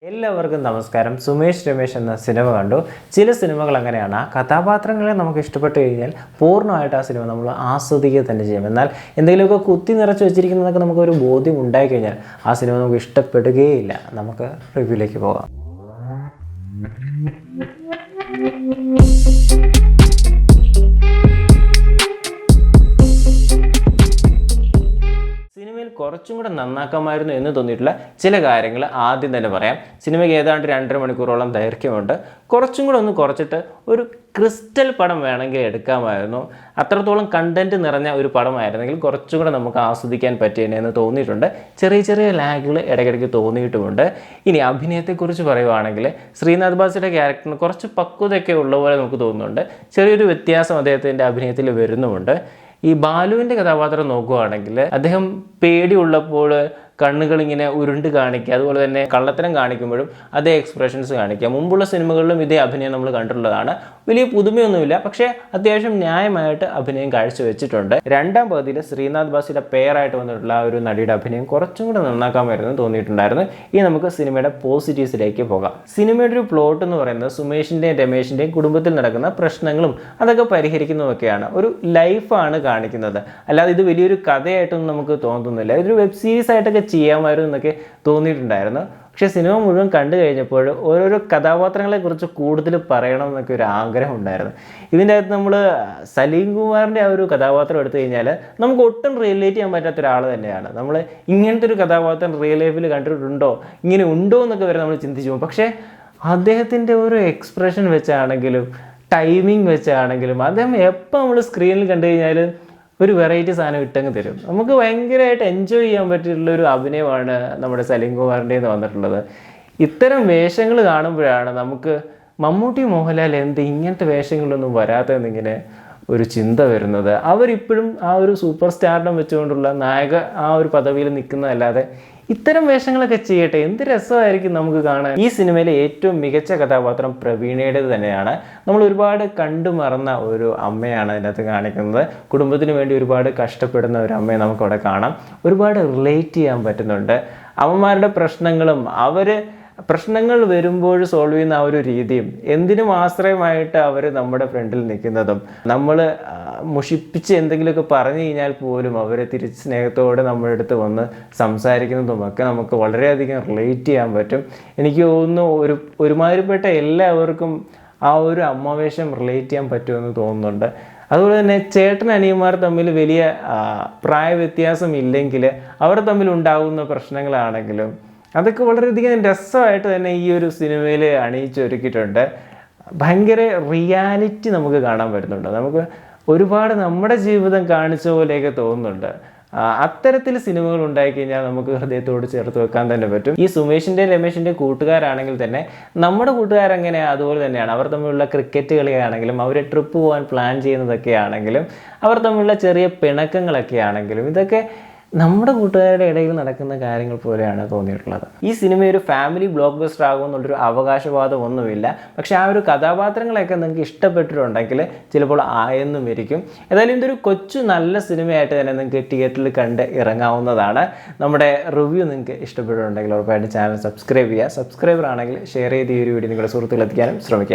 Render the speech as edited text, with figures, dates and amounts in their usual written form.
എല്ലാവർക്കും നമസ്കാരം. സുമേഷ് രമേശ് എന്ന സിനിമ കണ്ടു. ചില സിനിമകൾ അങ്ങനെയാണ്, ആ കഥാപാത്രങ്ങളെ നമുക്ക് ഇഷ്ടപ്പെട്ട് കഴിഞ്ഞാൽ പൂർണ്ണമായിട്ട് ആ സിനിമ നമ്മൾ ആസ്വദിക്കുക തന്നെ ചെയ്യും. എന്നാൽ എന്തെങ്കിലുമൊക്കെ കുത്തി നിറച്ച് വെച്ചിരിക്കുന്നതൊക്കെ നമുക്കൊരു ബോധ്യം ഉണ്ടായിക്കഴിഞ്ഞാൽ ആ സിനിമ നമുക്ക് ഇഷ്ടപ്പെടുകയില്ല. നമുക്ക് റിവ്യൂയിലേക്ക് പോകാം. സിനിമയിൽ കുറച്ചും കൂടെ നന്നാക്കാമായിരുന്നു എന്ന് തോന്നിയിട്ടുള്ള ചില കാര്യങ്ങൾ ആദ്യം തന്നെ പറയാം. സിനിമയ്ക്ക് ഏതാണ്ട് 2.5 മണിക്കൂറോളം ദൈർഘ്യമുണ്ട്. കുറച്ചും കൂടെ ഒന്ന് കുറച്ചിട്ട് ഒരു ക്രിസ്റ്റൽ പടം വേണമെങ്കിൽ എടുക്കാമായിരുന്നു. അത്രത്തോളം കണ്ടന്റ് നിറഞ്ഞ ഒരു പടമായിരുന്നെങ്കിൽ കുറച്ചും കൂടെ നമുക്ക് ആസ്വദിക്കാൻ പറ്റിയെന്ന് തോന്നിയിട്ടുണ്ട്. ചെറിയ ചെറിയ ലാഗുകൾ ഇടയ്ക്കിടയ്ക്ക് തോന്നിയിട്ടുമുണ്ട്. ഇനി അഭിനയത്തെക്കുറിച്ച് പറയുവാണെങ്കിൽ ശ്രീനാഥ് ബാസിയുടെ ക്യാരക്ടറിന് കുറച്ച് പക്വതയൊക്കെ ഉള്ള പോലെ നമുക്ക് തോന്നുന്നുണ്ട്. ചെറിയൊരു വ്യത്യാസം അദ്ദേഹത്തിൻ്റെ അഭിനയത്തിൽ വരുന്നുമുണ്ട്. ഈ ബാലുവിൻ്റെ കഥാപാത്രം നോക്കുകയാണെങ്കിൽ അദ്ദേഹം പേടിയുള്ളപ്പോൾ കണ്ണുകളിങ്ങനെ ഉരുണ്ട് കാണിക്കുക, അതുപോലെ തന്നെ കള്ളത്തരം കാണിക്കുമ്പോഴും അതേ എക്സ്പ്രഷൻസ് കാണിക്കുക. മുമ്പുള്ള സിനിമകളിലും ഇതേ അഭിനയം നമ്മൾ കണ്ടിട്ടുള്ളതാണ്. വലിയ പുതുമയൊന്നുമില്ല, പക്ഷേ അത്യാവശ്യം ന്യായമായിട്ട് അഭിനയം കാഴ്ചവെച്ചിട്ടുണ്ട്. രണ്ടാം പകുതിയിൽ ശ്രീനാഥ് ബാസിയുടെ പെയറായിട്ട് വന്നിട്ടുള്ള ആ ഒരു നടിയുടെ അഭിനയം കുറച്ചും കൂടെ നന്നാക്കാമായിരുന്നു തോന്നിയിട്ടുണ്ടായിരുന്നു. ഇനി നമുക്ക് സിനിമയുടെ പോസിറ്റീവ്സിലേക്ക് പോകാം. സിനിമയുടെ ഒരു പ്ലോട്ട് എന്ന് പറയുന്നത് സുമേഷിൻ്റെയും രമേശിൻ്റെയും കുടുംബത്തിൽ നടക്കുന്ന പ്രശ്നങ്ങളും അതൊക്കെ പരിഹരിക്കുന്നതൊക്കെയാണ്. ഒരു ലൈഫാണ് കാണിക്കുന്നത്, അല്ലാതെ ഇത് വലിയൊരു കഥയായിട്ടൊന്നും നമുക്ക് തോന്നുന്നില്ല. ഇതൊരു വെബ് സീരീസ് ആയിട്ടൊക്കെ ചെയ്യാമായിരുന്നു എന്നൊക്കെ തോന്നിയിട്ടുണ്ടായിരുന്നു. പക്ഷേ സിനിമ മുഴുവൻ കണ്ടു കഴിഞ്ഞപ്പോൾ ഓരോരോ കഥാപാത്രങ്ങളെക്കുറിച്ച് കൂടുതൽ പറയണം എന്നൊക്കെ ഒരു ആഗ്രഹം ഉണ്ടായിരുന്നു. ഇതിൻ്റെ അകത്ത് നമ്മൾ സലീം കുമാറിൻ്റെ ആ ഒരു കഥാപാത്രം എടുത്തു കഴിഞ്ഞാൽ നമുക്ക് ഒട്ടും റിലേറ്റ് ചെയ്യാൻ പറ്റാത്ത ഒരാൾ തന്നെയാണ്. നമ്മൾ ഇങ്ങനത്തെ ഒരു കഥാപാത്രം റിയൽ ലൈഫിൽ കണ്ടിട്ടുണ്ടോ, ഇങ്ങനെ ഉണ്ടോ എന്നൊക്കെ വരെ നമ്മൾ ചിന്തിച്ചു പോകും. പക്ഷേ അദ്ദേഹത്തിൻ്റെ ഒരു എക്സ്പ്രഷൻ വെച്ചാണെങ്കിലും ടൈമിങ് വെച്ചാണെങ്കിലും അദ്ദേഹം എപ്പോൾ നമ്മൾ സ്ക്രീനിൽ കണ്ടു കഴിഞ്ഞാൽ ഒരു വെറൈറ്റി സാധനം ഇട്ടങ്ങ് തരും. നമുക്ക് ഭയങ്കരമായിട്ട് എൻജോയ് ചെയ്യാൻ പറ്റിയിട്ടുള്ള ഒരു അഭിനയമാണ് നമ്മുടെ സലീം കുമാറിൻ്റെ വന്നിട്ടുള്ളത്. ഇത്തരം വേഷങ്ങൾ കാണുമ്പോഴാണ് നമുക്ക് മമ്മൂട്ടി മോഹൻലാൽ എന്ത് ഇങ്ങനത്തെ വേഷങ്ങളൊന്നും വരാത്തതെന്നിങ്ങനെ ഒരു ചിന്ത വരുന്നത്. അവരിപ്പോഴും ആ ഒരു സൂപ്പർ സ്റ്റാർഡം വെച്ചുകൊണ്ടുള്ള നായക ആ ഒരു പദവിയിൽ നിൽക്കുന്നതല്ലാതെ ഇത്തരം വേഷങ്ങളൊക്കെ ചെയ്യട്ടെ, എന്ത് രസമായിരിക്കും നമുക്ക് കാണാൻ. ഈ സിനിമയിലെ ഏറ്റവും മികച്ച കഥാപാത്രം പ്രവീണയുടേത് തന്നെയാണ്. നമ്മൾ ഒരുപാട് കണ്ടു മറന്ന ഒരു അമ്മയാണ് അതിനകത്ത് കാണിക്കുന്നത്. കുടുംബത്തിന് വേണ്ടി ഒരുപാട് കഷ്ടപ്പെടുന്ന ഒരു അമ്മയെ നമുക്കവിടെ കാണാം. ഒരുപാട് റിലേറ്റ് ചെയ്യാൻ പറ്റുന്നുണ്ട്. അമ്മമാരുടെ പ്രശ്നങ്ങളും പ്രശ്നങ്ങൾ വരുമ്പോൾ സോൾവ് ചെയ്യുന്ന ആ ഒരു രീതിയും എന്തിനും ആശ്രയമായിട്ട് അവർ നമ്മുടെ ഫ്രണ്ടിൽ നിൽക്കുന്നതും നമ്മൾ മുഷിപ്പിച്ച് എന്തെങ്കിലുമൊക്കെ പറഞ്ഞു കഴിഞ്ഞാൽ പോലും അവരെ തിരിച്ച് സ്നേഹത്തോടെ നമ്മുടെ അടുത്ത് വന്ന് സംസാരിക്കുന്നതും ഒക്കെ നമുക്ക് വളരെയധികം റിലേറ്റ് ചെയ്യാൻ പറ്റും. എനിക്ക് തോന്നുന്നു ഒരുമാതിരിപ്പെട്ട എല്ലാവർക്കും ആ ഒരു അമ്മവേഷം റിലേറ്റ് ചെയ്യാൻ പറ്റുമെന്ന് തോന്നുന്നുണ്ട്. അതുപോലെ തന്നെ ചേട്ടൻ അനിയന്മാർ തമ്മിൽ വലിയ പ്രായ വ്യത്യാസം ഇല്ലെങ്കിൽ അവർ തമ്മിൽ ഉണ്ടാകുന്ന പ്രശ്നങ്ങളാണെങ്കിലും അതൊക്കെ വളരെയധികം രസമായിട്ട് തന്നെ ഈ ഒരു സിനിമയിൽ അണിയിച്ചൊരുക്കിയിട്ടുണ്ട്. ഭയങ്കര റിയാലിറ്റി നമുക്ക് കാണാൻ പറ്റുന്നുണ്ട്. നമുക്ക് ഒരുപാട് നമ്മുടെ ജീവിതം കാണിച്ച പോലെയൊക്കെ തോന്നുന്നുണ്ട്. അത്തരത്തിൽ സിനിമകൾ ഉണ്ടായിക്കഴിഞ്ഞാൽ നമുക്ക് ഹൃദയത്തോട് ചേർത്ത് വെക്കാൻ തന്നെ പറ്റും. ഈ സുമേഷിൻ്റെയും രമേശിൻ്റെയും കൂട്ടുകാരാണെങ്കിൽ തന്നെ നമ്മുടെ കൂട്ടുകാരെങ്ങനെയാണ് അതുപോലെ തന്നെയാണ്. അവർ തമ്മിലുള്ള ക്രിക്കറ്റ് കളിയാണെങ്കിലും അവർ ട്രിപ്പ് പോകാൻ പ്ലാൻ ചെയ്യുന്നതൊക്കെ ആണെങ്കിലും അവർ തമ്മിലുള്ള ചെറിയ പിണക്കങ്ങളൊക്കെ ആണെങ്കിലും ഇതൊക്കെ നമ്മുടെ കൂട്ടുകാരുടെ ഇടയിൽ നടക്കുന്ന കാര്യങ്ങൾ പോലെയാണ് തോന്നിയിട്ടുള്ളത്. ഈ സിനിമ ഒരു ഫാമിലി ബ്ലോക്ക് ബസ്റ്റർ ആകുമെന്നുള്ളൊരു അവകാശവാദം ഒന്നുമില്ല. പക്ഷേ ആ ഒരു കഥാപാത്രങ്ങളെയൊക്കെ നിങ്ങൾക്ക് ഇഷ്ടപ്പെട്ടിട്ടുണ്ടെങ്കിൽ ചിലപ്പോൾ ആയെന്നും ഇരിക്കും. ഏതായാലും ഇതൊരു കൊച്ചു നല്ല സിനിമയായിട്ട് തന്നെ നിങ്ങൾക്ക് തിയേറ്ററിൽ കണ്ട് ഇറങ്ങാവുന്നതാണ്. നമ്മുടെ റിവ്യൂ നിങ്ങൾക്ക് ഇഷ്ടപ്പെട്ടിട്ടുണ്ടെങ്കിൽ ഉറപ്പായിട്ടും ചാനൽ സബ്സ്ക്രൈബ് ചെയ്യുക. സബ്സ്ക്രൈബർ ആണെങ്കിൽ ഷെയർ ചെയ്ത് ഈ ഒരു വീഡിയോ നിങ്ങളുടെ സുഹൃത്തുക്കൾ എത്തിക്കാനും ശ്രമിക്കുക.